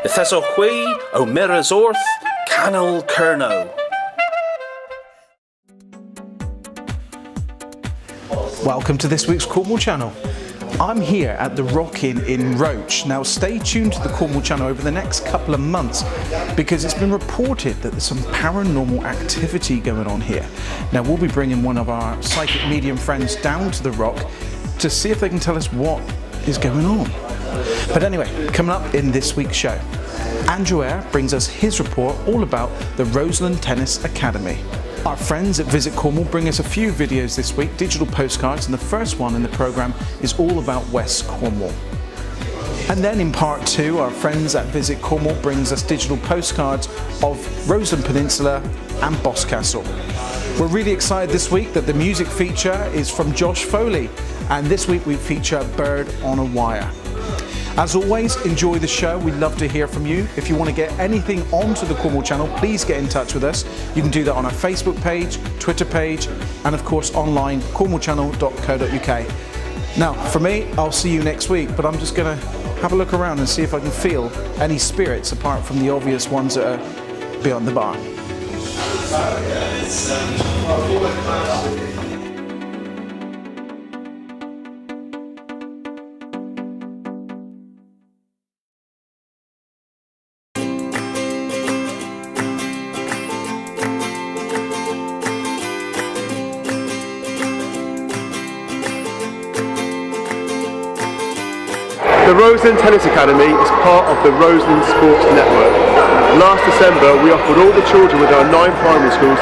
Hui o Mirazorth, Canal Kerno. Welcome to this week's Cornwall Channel. I'm here at the Rock Inn in Roach. Now stay tuned to the Cornwall Channel over the next couple of months because it's been reported that there's some paranormal activity going on here. Now we'll be bringing one of our psychic medium friends down to the Rock to see if they can tell us what is going on. But anyway, coming up in this week's show, Andrew Eyre brings us his report all about the Roseland Tennis Academy. Our friends at Visit Cornwall bring us a few videos this week, digital postcards, and the first one in the programme is all about West Cornwall. And then in part 2, our friends at Visit Cornwall brings us digital postcards of Roseland Peninsula and Boscastle. We're really excited this week that the music feature is from Josh Foley, and this week we feature Bird on a Wire. As always, enjoy the show. We'd love to hear from you. If you want to get anything onto the Cornwall Channel, please get in touch with us. You can do that on our Facebook page, Twitter page, and of course online, cornwallchannel.co.uk. Now, for me, I'll see you next week, but I'm just going to have a look around and see if I can feel any spirits apart from the obvious ones that are beyond the bar. The Roseland Tennis Academy is part of the Roseland Sports Network. Last December we offered all the children with our 9 primary schools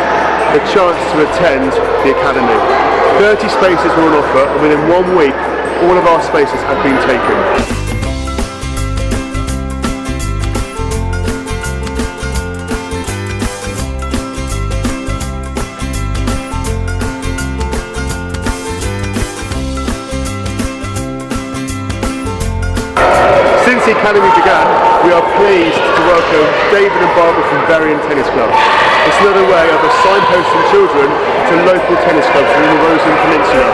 the chance to attend the academy. 30 spaces were on offer and within 1 week all of our spaces had been taken. Since the academy began, we are pleased to welcome David and Barbara from Berrien Tennis Club. It's another way of us signposting children to local tennis clubs in the Roseland Peninsula.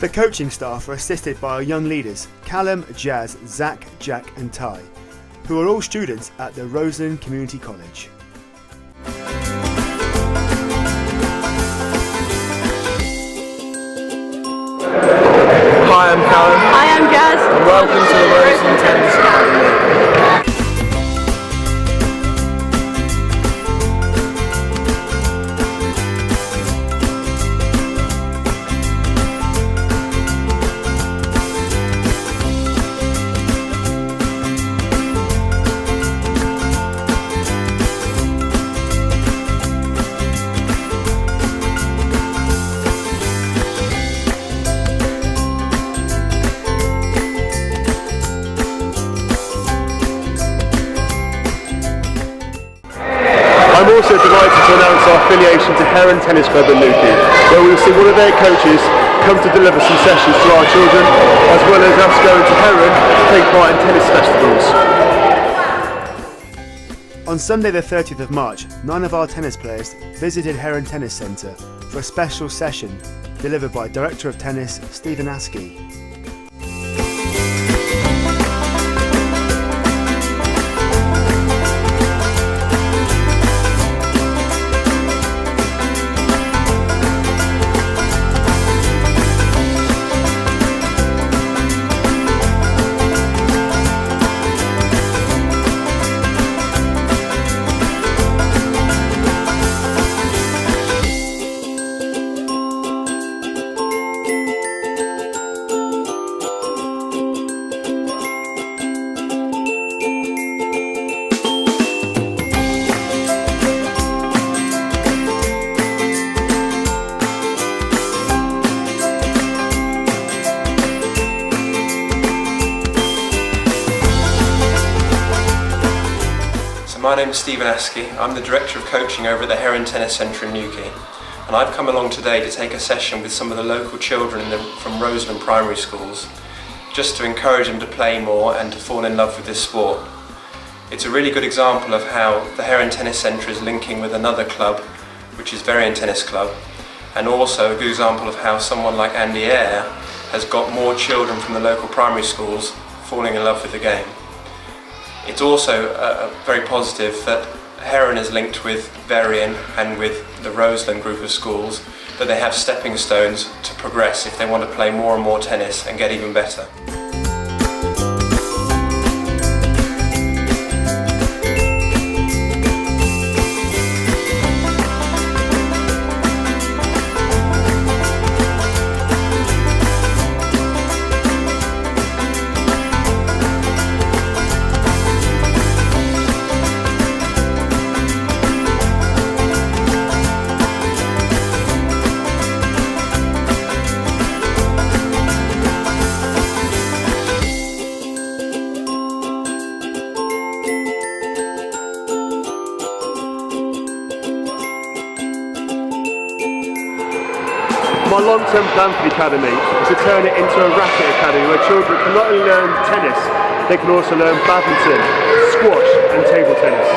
The coaching staff are assisted by our young leaders, Callum, Jazz, Zach, Jack and Ty, who are all students at the Roseland Community College. Hi, I'm Callum. Hi, I'm Jazz. And welcome to the Roseland Tennis Academy. I'm also delighted to announce our affiliation to Heron Tennis Club in Newquay, where we will see one of their coaches come to deliver some sessions to our children, as well as us going to Heron to take part in tennis festivals. On Sunday the 30th of March, 9 of our tennis players visited Heron Tennis Centre for a special session delivered by Director of Tennis Stephen Askey. my name is Stephen Askey. I'm the Director of Coaching over at the Heron Tennis Centre in Newquay, and I've come along today to take a session with some of the local children from Roseland primary schools, just to encourage them to play more and to fall in love with this sport. It's a really good example of how the Heron Tennis Centre is linking with another club, which is Varian Tennis Club, and also a good example of how someone like Andy Eyre has got more children from the local primary schools falling in love with the game. It's also very positive that Heron is linked with Varian and with the Roseland group of schools, that they have stepping stones to progress if they want to play more and more tennis and get even better. My long-term plan for the Academy is to turn it into a racket academy where children can not only learn tennis, they can also learn badminton, squash and table tennis.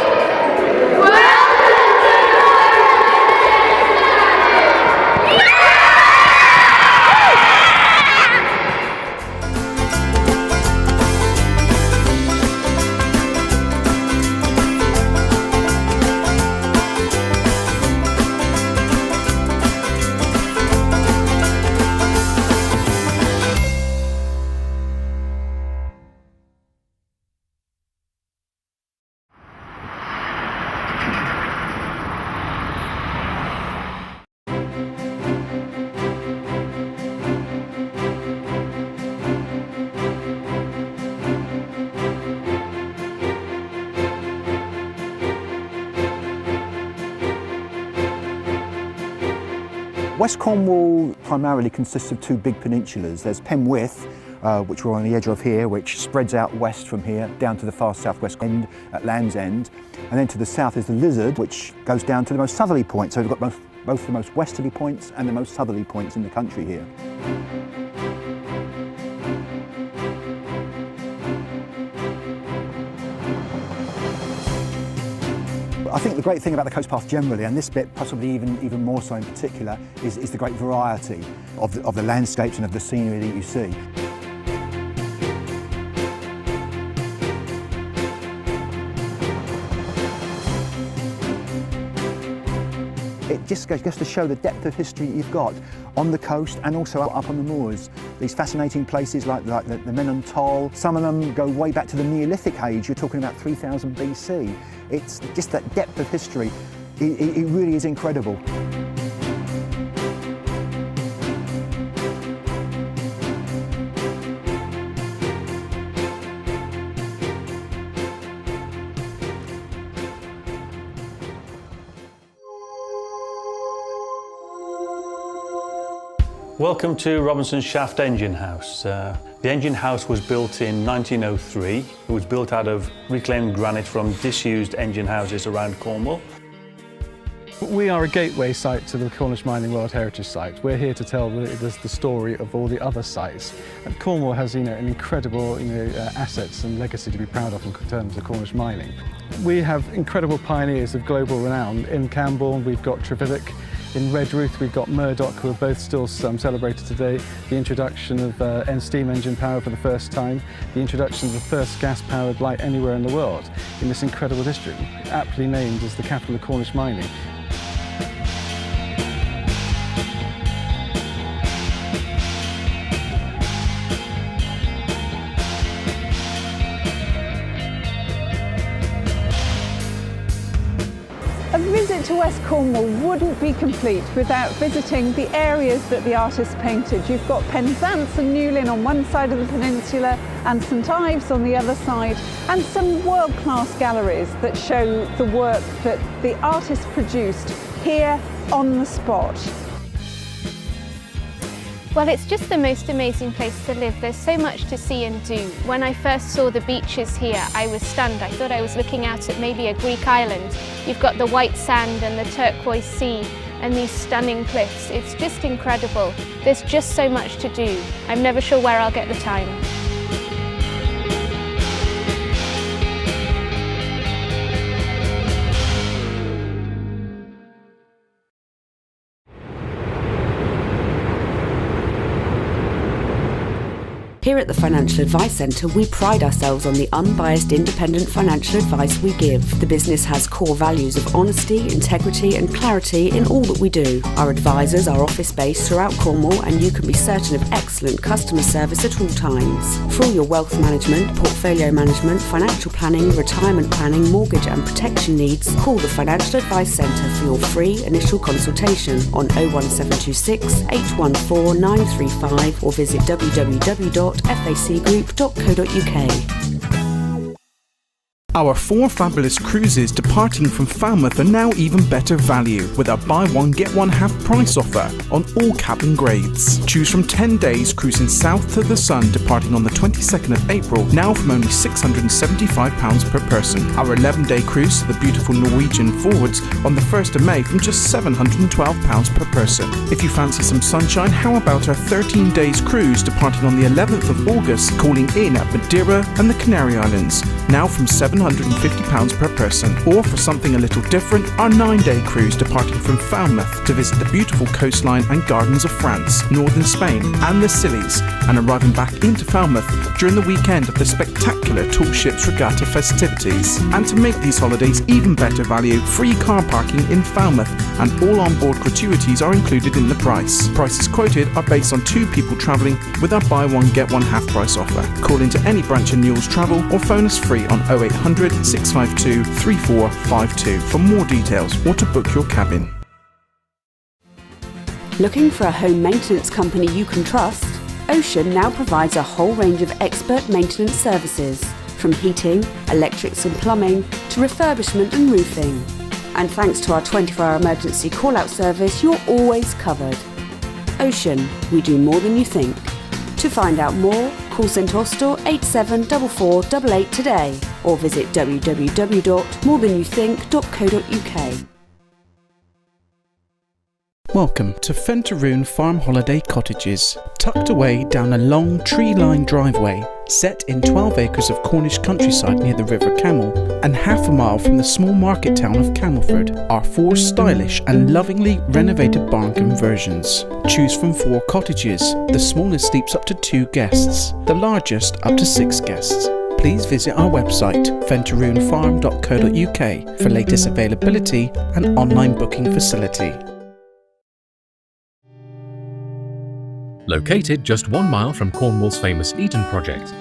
West Cornwall primarily consists of two big peninsulas. There's Penwith, which we're on the edge of here, which spreads out west from here down to the far southwest end at Land's End. And then to the south is the Lizard, which goes down to the most southerly point. So we've got both the most westerly points and the most southerly points in the country here. I think the great thing about the coast path generally, and this bit possibly even more so in particular, is the great variety of the landscapes and of the scenery that you see. It just goes to show the depth of history you've got on the coast and also up on the moors. These fascinating places like the Menon Toll, some of them go way back to the Neolithic age. You're talking about 3000 BC. It's just that depth of history. It really is incredible. Welcome to Robinson's Shaft Engine House. The engine house was built in 1903. It was built out of reclaimed granite from disused engine houses around Cornwall. We are a gateway site to the Cornish Mining World Heritage Site. We're here to tell the story of all the other sites. And Cornwall has, an incredible, assets and legacy to be proud of in terms of Cornish mining. We have incredible pioneers of global renown. In Camborne, we've got Trevithick. In Redruth, we've got Murdoch, who are both still celebrated today. The introduction of steam engine power for the first time, the introduction of the first gas-powered light anywhere in the world in this incredible district, aptly named as the capital of Cornish mining. A visit to West Cornwall wouldn't be complete without visiting the areas that the artist painted. You've got Penzance and Newlyn on one side of the peninsula and St Ives on the other side, and some world-class galleries that show the work that the artist produced here on the spot. Well, it's just the most amazing place to live. There's so much to see and do. When I first saw the beaches here, I was stunned. I thought I was looking out at maybe a Greek island. You've got the white sand and the turquoise sea and these stunning cliffs. It's just incredible. There's just so much to do. I'm never sure where I'll get the time. Here at the Financial Advice Centre, we pride ourselves on the unbiased independent financial advice we give. The business has core values of honesty, integrity and clarity in all that we do. Our advisors are office-based throughout Cornwall and you can be certain of excellent customer service at all times. For all your wealth management, portfolio management, financial planning, retirement planning, mortgage and protection needs, call the Financial Advice Centre for your free initial consultation on 01726 814 935 or visit www.facgroup.co.uk. Our 4 fabulous cruises departing from Falmouth are now even better value with our buy one get one half price offer on all cabin grades. Choose from 10 days cruising south to the sun departing on the 22nd of April, now from only £675 per person. Our 11-day cruise to the beautiful Norwegian Forwards on the 1st of May from just £712 per person. If you fancy some sunshine, how about our 13 days cruise departing on the 11th of August, calling in at Madeira and the Canary Islands, now from £750 per person. Or for something a little different, our 9-day cruise departing from Falmouth to visit the beautiful coastline and gardens of France, northern Spain and the Scillies, and arriving back into Falmouth during the weekend of the spectacular Tall Ships Regatta festivities. And to make these holidays even better value, free car parking in Falmouth and all on-board gratuities are included in the price. Prices quoted are based on 2 people travelling with our buy one get one half price offer. Call into any branch of Newell's Travel or phone us free on 0800 652 3452 for more details or to book your cabin. Looking for a home maintenance company you can trust? Ocean now provides a whole range of expert maintenance services, from heating, electrics and plumbing to refurbishment and roofing. And thanks to our 24-hour emergency call-out service, you're always covered. Ocean, we do more than you think. To find out more, call St Austell 874488 today or visit www.morethanyoutthink.co.uk. Welcome to Fenteroon Farm Holiday Cottages, tucked away down a long tree-lined driveway, set in 12 acres of Cornish countryside near the River Camel, and half a mile from the small market town of Camelford, are 4 stylish and lovingly renovated barn conversions. Choose from 4 cottages, the smallest sleeps up to 2 guests, the largest up to 6 guests. Please visit our website, fenteroonfarm.co.uk, for latest availability and online booking facility. Located just 1 mile from Cornwall's famous Eden project,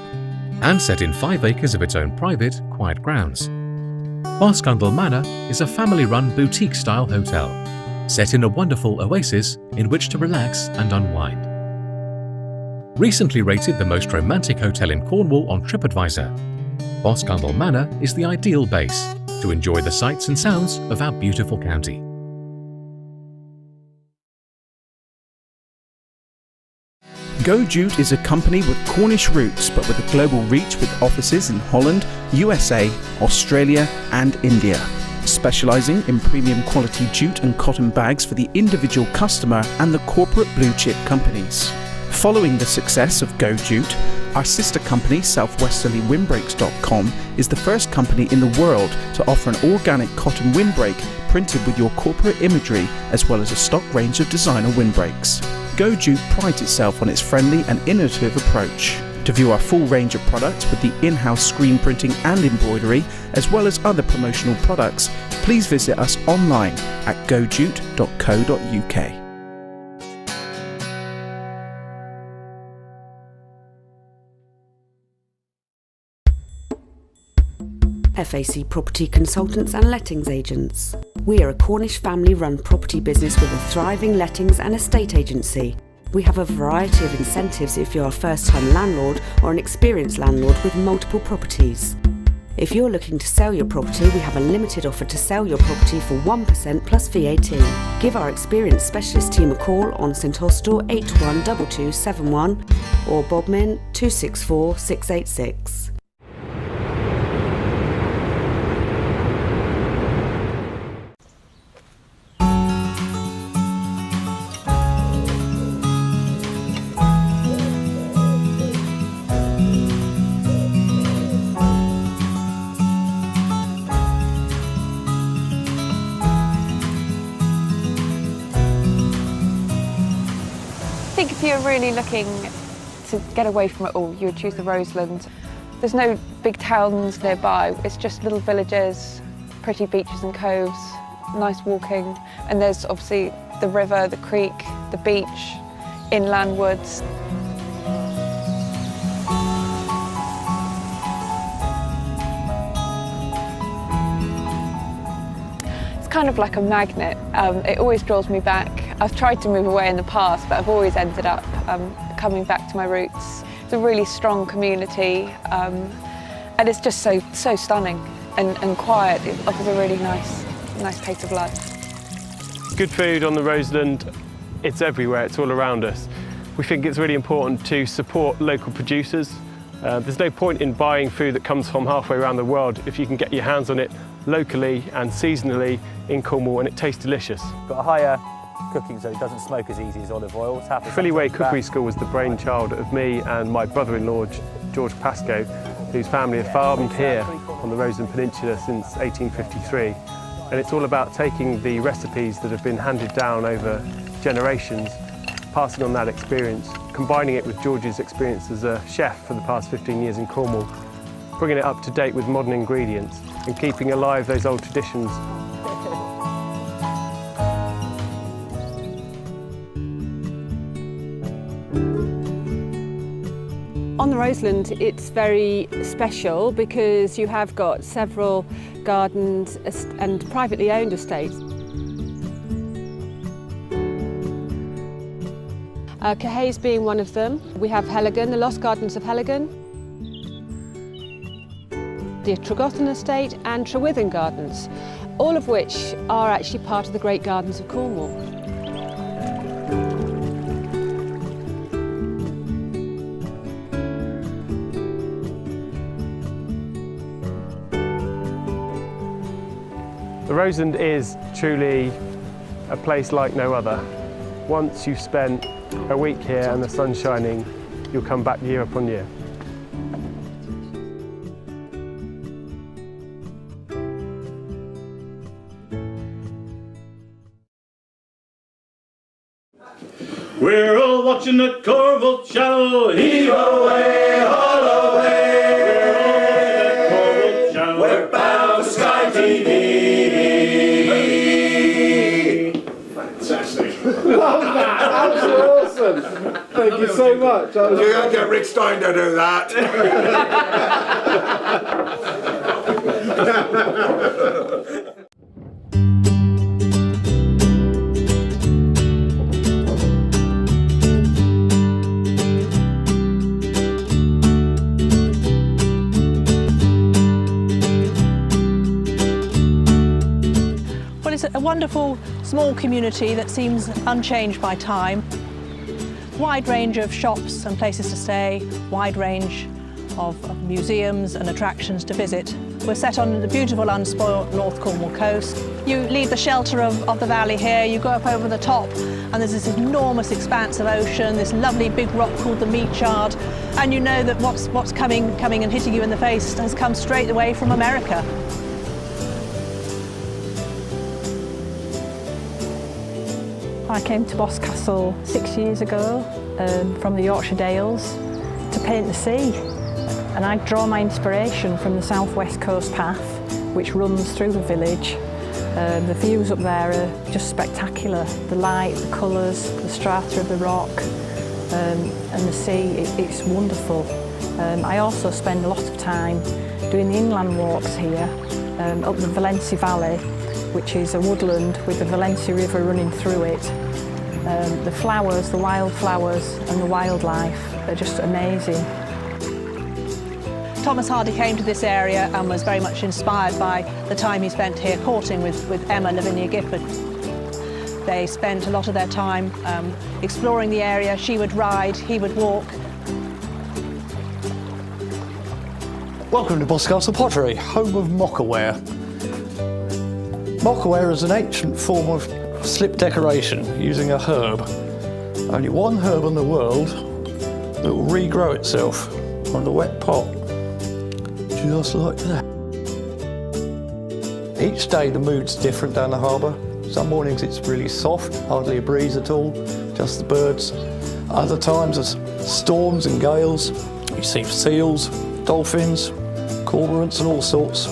and set in 5 acres of its own private, quiet grounds. Boscundle Manor is a family-run boutique-style hotel, set in a wonderful oasis in which to relax and unwind. Recently rated the most romantic hotel in Cornwall on TripAdvisor, Boscundle Manor is the ideal base to enjoy the sights and sounds of our beautiful county. Go Jute is a company with Cornish roots but with a global reach with offices in Holland, USA, Australia and India. Specialising in premium quality jute and cotton bags for the individual customer and the corporate blue chip companies. Following the success of Go Jute, our sister company southwesterlywindbreaks.com is the first company in the world to offer an organic cotton windbreak printed with your corporate imagery as well as a stock range of designer windbreaks. Go Jute prides itself on its friendly and innovative approach. To view our full range of products with the in-house screen printing and embroidery, as well as other promotional products, please visit us online at gojute.co.uk. FAC Property Consultants and Lettings Agents. We are a Cornish family-run property business with a thriving lettings and estate agency. We have a variety of incentives if you're a first-time landlord or an experienced landlord with multiple properties. If you're looking to sell your property, we have a limited offer to sell your property for 1% plus VAT. Give our experienced specialist team a call on St Austell 812271 or Bodmin 264 686. I think if you're really looking to get away from it all, you would choose the Roseland. There's no big towns nearby, it's just little villages, pretty beaches and coves, nice walking, and there's obviously the river, the creek, the beach, inland woods. It's kind of like a magnet. It always draws me back. I've tried to move away in the past, but I've always ended up coming back to my roots. It's a really strong community, and it's just so stunning and quiet. It offers a really nice pace of life. Good food on the Roseland, it's everywhere, it's all around us. We think it's really important to support local producers. There's no point in buying food that comes from halfway around the world if you can get your hands on it locally and seasonally in Cornwall, and it tastes delicious. Got a higher cooking, so it doesn't smoke as easy as olive oil. Phillyway Cookery School was the brainchild of me and my brother-in-law, George Pascoe, whose family have farmed here on the Roseland Peninsula since 1853. And it's all about taking the recipes that have been handed down over generations, passing on that experience, combining it with George's experience as a chef for the past 15 years in Cornwall, bringing it up to date with modern ingredients and keeping alive those old traditions. On the Roseland, it's very special because you have got several gardens and privately owned estates. Cahays being one of them. We have Heligan, the Lost Gardens of Heligan, the Tregothon Estate and Trewithen Gardens, all of which are actually part of the Great Gardens of Cornwall. The Roseland is truly a place like no other. Once you've spent a week here and the sun's shining, you'll come back year upon year. We're all watching the Cornwall Channel, heave-away, haul-away. We're all watching the Cornwall Channel, we're bound for Sky TV. Fantastic. Love that, that was awesome. Thank you so much. You gotta get Rick Stein to do that. Well, it's a wonderful small community that seems unchanged by time. Wide range of shops and places to stay, wide range of museums and attractions to visit. We're set on the beautiful unspoilt North Cornwall coast. You leave the shelter of the valley here, you go up over the top and there's this enormous expanse of ocean, this lovely big rock called the Meachard, and you know that what's coming and hitting you in the face has come straight away from America. I came to Boscastle 6 years ago from the Yorkshire Dales to paint the sea, and I draw my inspiration from the South West Coast Path which runs through the village. The views up there are just spectacular, the light, the colours, the strata of the rock and the sea, it's wonderful. I also spend a lot of time doing the inland walks here up the Valency Valley, which is a woodland with the Valency River running through it. The flowers, the wildflowers and the wildlife are just amazing. Thomas Hardy came to this area and was very much inspired by the time he spent here courting with Emma Lavinia Gifford. They spent a lot of their time exploring the area. She would ride, he would walk. Welcome to Boscastle Pottery, home of mockerware. Mockerware is an ancient form of slip decoration using a herb. Only one herb in the world that will regrow itself on the wet pot, just like that. Each day the mood's different down the harbour. Some mornings it's really soft, hardly a breeze at all, just the birds. Other times there's storms and gales. You see seals, dolphins, cormorants and all sorts.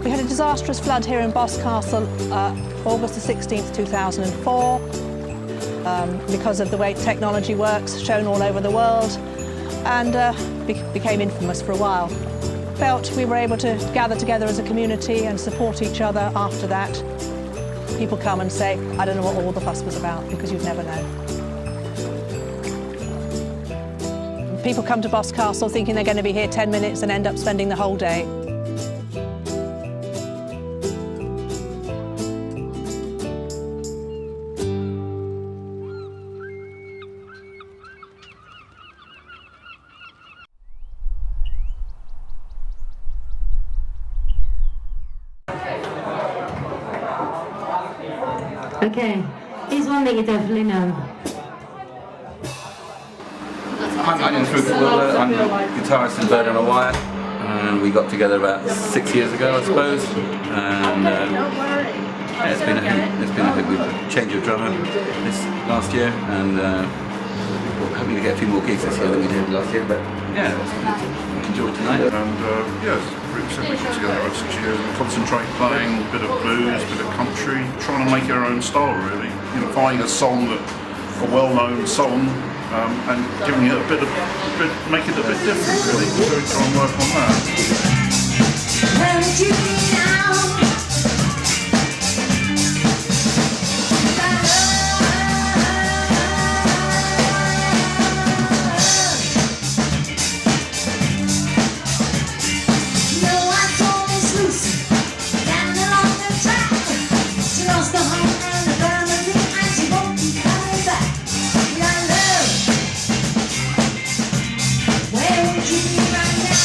We had a disastrous flood here in Boscastle, August the 16th, 2004. Because of the way technology works, shown all over the world, and became infamous for a while. Felt we were able to gather together as a community and support each other after that. People come and say, I don't know what all the fuss was about, because you'd never know. People come to Boscastle thinking they're going to be here 10 minutes and end up spending the whole day. Okay, here's one that you definitely know. I'm Ian Fruitwiller. I'm the guitarist in Bird on a Wire, and we got together about 6 years ago, I suppose. And yeah, it's been a hoot. We've changed our drummer this last year, and we're hoping to get a few more gigs this year than we did last year. But yeah, it's enjoyed tonight. And yes, we got together about 6 years and concentrate playing a bit of blues, a bit of country, trying to make our own style really. You know, finding a song that a well-known song. And giving it a bit, make it a bit different really, so we try and work on that. Where would you be now? No, I saw Miss Lucy down along the track. She lost the home and the family, and she won't be coming back. Where would you be right now?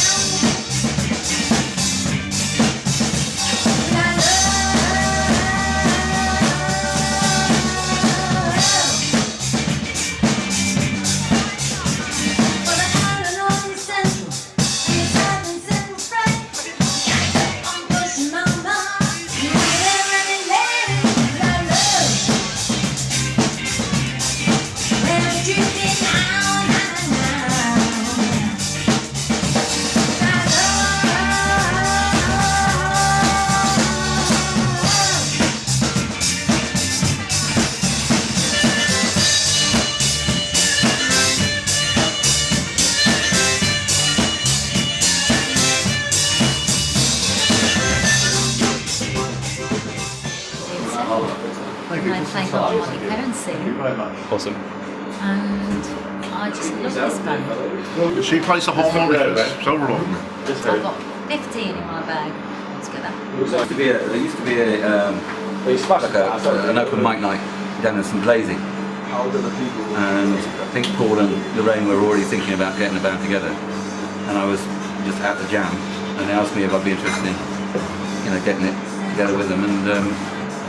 And I play harmonica and sing. Awesome. And I just love this band. She plays the harmonica, so wrong. I've got 15 in my bag altogether. There used to be an open mic night down in St Blazing, and I think Paul and Lorraine were already thinking about getting a band together, and I was just at the jam, and they asked me if I'd be interested in, getting it together with them, and I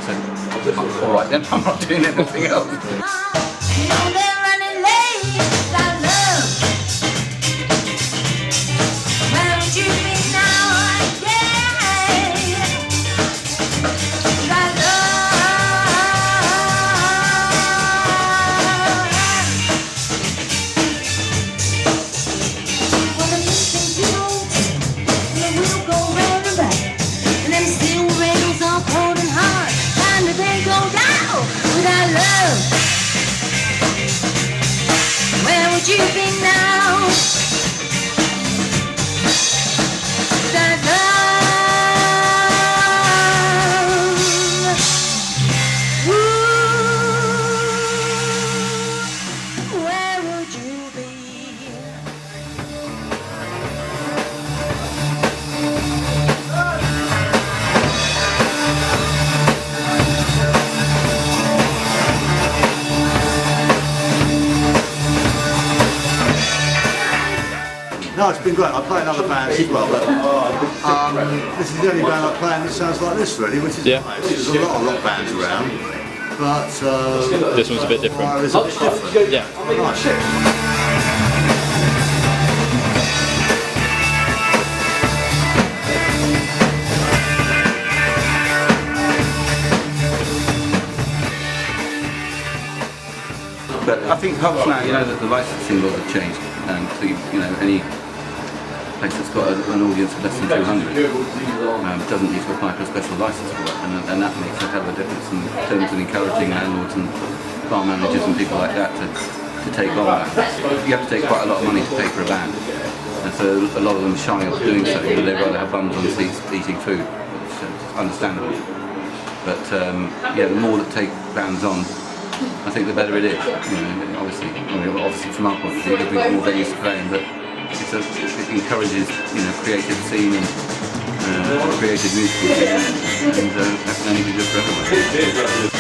said, all right then, I'm not doing anything else. Where would you be now? That love. Ooh, where would you be? No, it's been great. I play in other bands as well, but this is the only band I play in that sounds like this, really, which is nice. There's a lot of rock bands around, but this one's a bit different. It's a bit different. Yeah. Nice. But I think helps now, you know, that the licensing laws have changed, and so you know, any place that's got an audience of less than 200 doesn't need to apply for a special license for it, and that makes a hell of a difference in terms of encouraging landlords and bar managers and people like that to take on that. You have to take quite a lot of money to pay for a band, and so a lot of them shy off doing so. You know, they'd rather have bums on seats eating food, which is understandable. But yeah, the more that take bands on, I think the better it is. You know, obviously from our point of view, there'll be more venues to play in, but it encourages, you know, creative scene and creative musical scene, and that can only be good for everyone.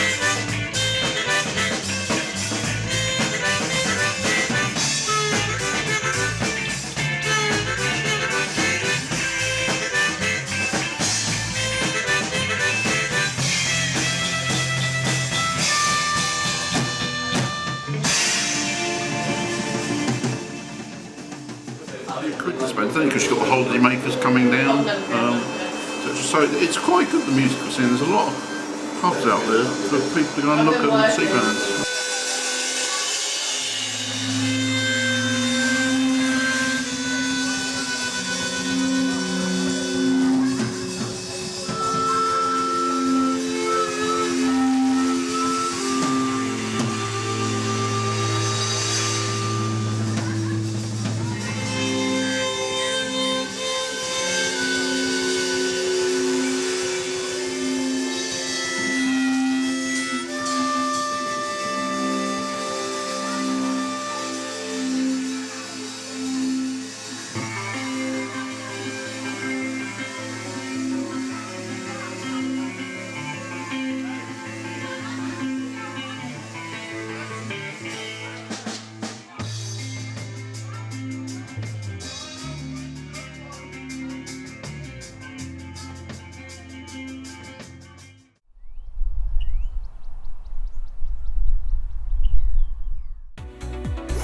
Because you've got the holiday makers coming down, so it's quite good, the musical scene. There's a lot of pubs out there for people to go and look at and see bands.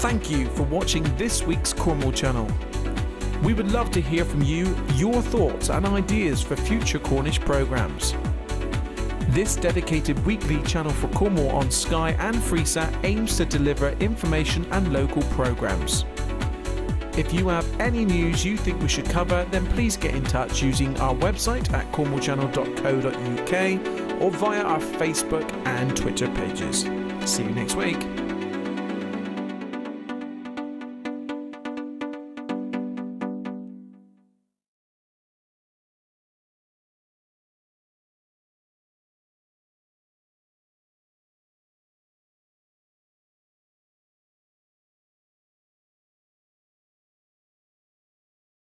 Thank you for watching this week's Cornwall Channel. We would love to hear from you, your thoughts and ideas for future Cornish programmes. This dedicated weekly channel for Cornwall on Sky and Freesat aims to deliver information and local programmes. If you have any news you think we should cover, then please get in touch using our website at cornwallchannel.co.uk or via our Facebook and Twitter pages. See you next week.